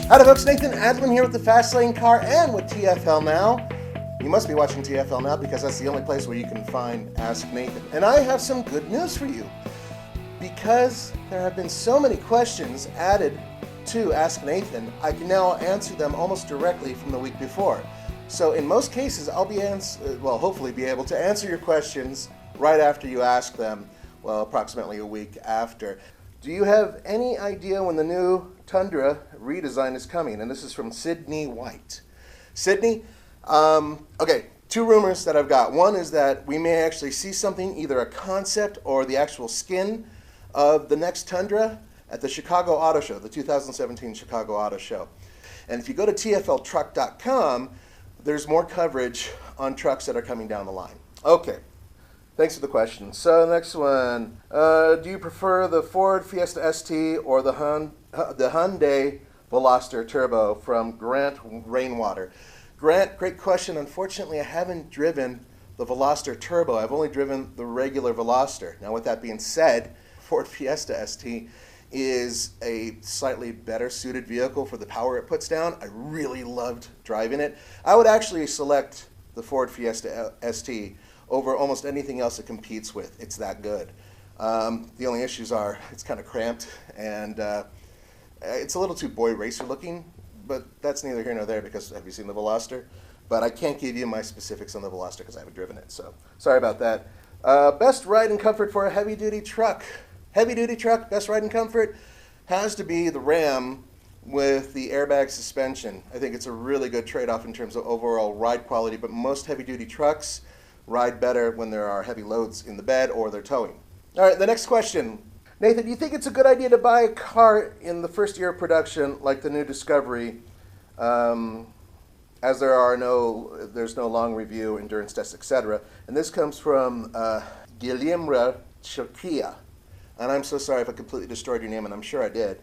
Howdy folks, Nathan Adlin here with the Fast Lane Car and with TFL Now. You must be watching TFL Now because that's the only place where you can find Ask Nathan. And I have some good news for you. Because there have been so many questions added to Ask Nathan, I can now answer them almost directly from the week before. So in most cases, I'll be hopefully be able to answer your questions right after you ask them, well, approximately a week after. Do you have any idea when the new Tundra redesign is coming? And this is from Sydney White. Sydney, okay, two rumors that I've got. One is that we may actually see something, either a concept or the actual skin of the next Tundra at the Chicago Auto Show, the 2017 Chicago Auto Show. And if you go to tfltruck.com, there's more coverage on trucks that are coming down the line. Okay. Thanks for the question. So next one, do you prefer the Ford Fiesta ST or the Hyundai Veloster Turbo from Grant Rainwater? Grant, great question. Unfortunately, I haven't driven the Veloster Turbo. I've only driven the regular Veloster. Now, with that being said, Ford Fiesta ST is a slightly better suited vehicle for the power it puts down. I really loved driving it. I would actually select the Ford Fiesta ST over almost anything else it competes with. It's that good. The only issues are it's kind of cramped and it's a little too boy racer looking, but that's neither here nor there because have you seen the Veloster? But I can't give you my specifics on the Veloster because I haven't driven it, so sorry about that. Best ride and comfort for a heavy duty truck. Heavy duty truck, best ride and comfort has to be the Ram with the airbag suspension. I think it's a really good trade-off in terms of overall ride quality, but most heavy duty trucks ride better when there are heavy loads in the bed or they're towing. All right, the next question. Nathan, do you think it's a good idea to buy a car in the first year of production like the new Discovery, as there's no long review, endurance tests, etc.? And this comes from Guillermo Choquia. And I'm so sorry if I completely destroyed your name, and I'm sure I did.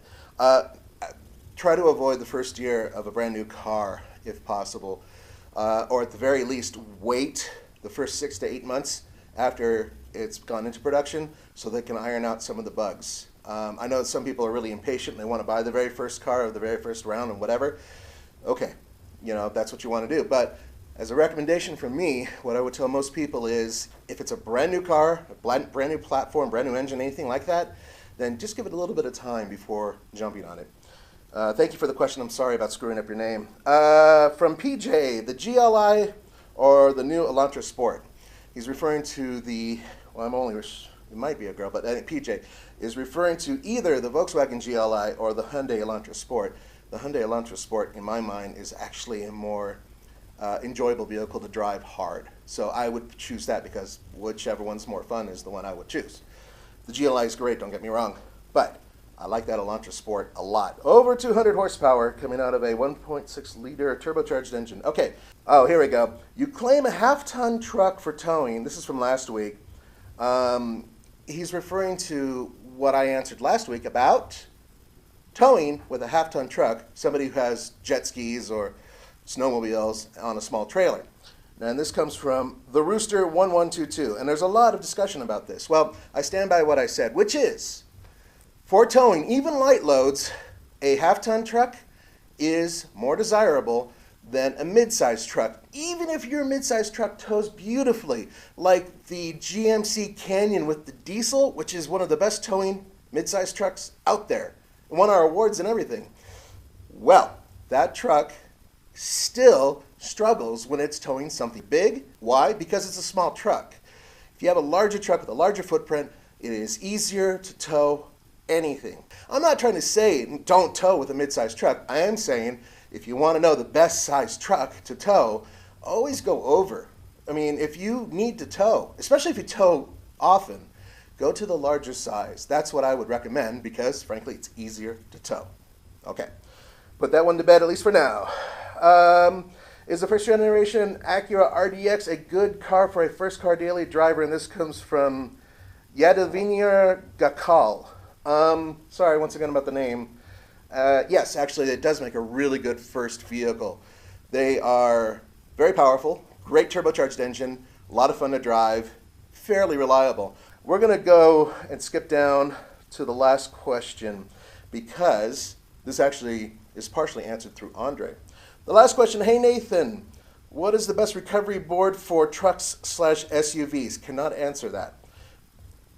Try to avoid the first year of a brand new car if possible, or at the very least wait the first 6 to 8 months after it's gone into production so they can iron out some of the bugs. I know some people are really impatient and they want to buy the very first car of the very first round and whatever. Okay, that's what you want to do. But as a recommendation from me, what I would tell most people is if it's a brand new car, a brand new platform, brand new engine, anything like that, then just give it a little bit of time before jumping on it. Thank you for the question. I'm sorry about screwing up your name. From PJ, the GLI or the new Elantra Sport. He's referring to it might be a girl, but I think PJ is referring to either the Volkswagen GLI or the Hyundai Elantra Sport. The Hyundai Elantra Sport, in my mind, is actually a more enjoyable vehicle to drive hard. So I would choose that because whichever one's more fun is the one I would choose. The GLI is great, don't get me wrong, but I like that Elantra Sport a lot. Over 200 horsepower coming out of a 1.6 liter turbocharged engine. Okay, here we go. You claim a half-ton truck for towing. This is from last week. He's referring to what I answered last week about towing with a half-ton truck, somebody who has jet skis or snowmobiles on a small trailer. And this comes from the Rooster 1122, and there's a lot of discussion about this. Well, I stand by what I said, which is, for towing even light loads, a half-ton truck is more desirable than a mid-size truck, even if your mid-size truck tows beautifully, like the GMC Canyon with the diesel, which is one of the best towing mid-size trucks out there. It won our awards and everything. Well, that truck still struggles when it's towing something big. Why? Because it's a small truck. If you have a larger truck with a larger footprint, it is easier to tow anything. I'm not trying to say don't tow with a mid-size truck. I am saying if you want to know the best size truck to tow, always go over. I mean, if you need to tow, especially if you tow often, go to the larger size. That's what I would recommend because, frankly, it's easier to tow. Okay, put that one to bed at least for now. Is the first generation Acura RDX a good car for a first car daily driver? And this comes from Yadavinier Gakal. Sorry once again about the name. Yes, actually it does make a really good first vehicle. They are very powerful, great turbocharged engine, a lot of fun to drive, fairly reliable. We're going to go and skip down to the last question because this actually is partially answered through Andre. The last question, hey Nathan, what is the best recovery board for trucks/SUVs? Cannot answer that.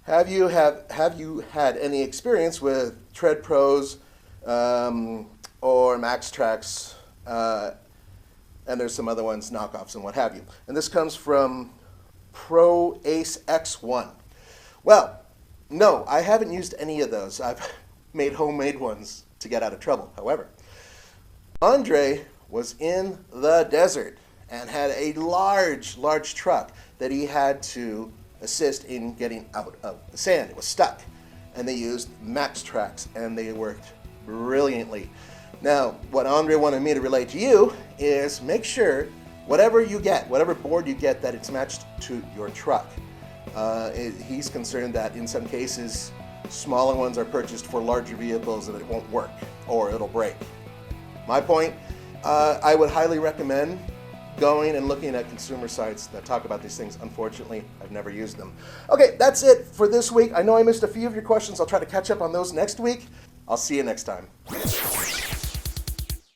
Have you had any experience with Tread Pros or Max Tracks, and there's some other ones, knockoffs and what have you? And this comes from Pro Ace X1. Well, no, I haven't used any of those. I've made homemade ones to get out of trouble. However, Andre was in the desert and had a large truck that he had to assist in getting out of the sand. It was stuck, and they used Max Tracks, and they worked brilliantly. Now, what Andre wanted me to relay to you is make sure whatever you get, whatever board you get, that it's matched to your truck. He's concerned that in some cases, smaller ones are purchased for larger vehicles and it won't work or it'll break. My point, I would highly recommend going and looking at consumer sites that talk about these things. Unfortunately, I've never used them. Okay, that's it for this week. I know I missed a few of your questions. I'll try to catch up on those next week. I'll see you next time.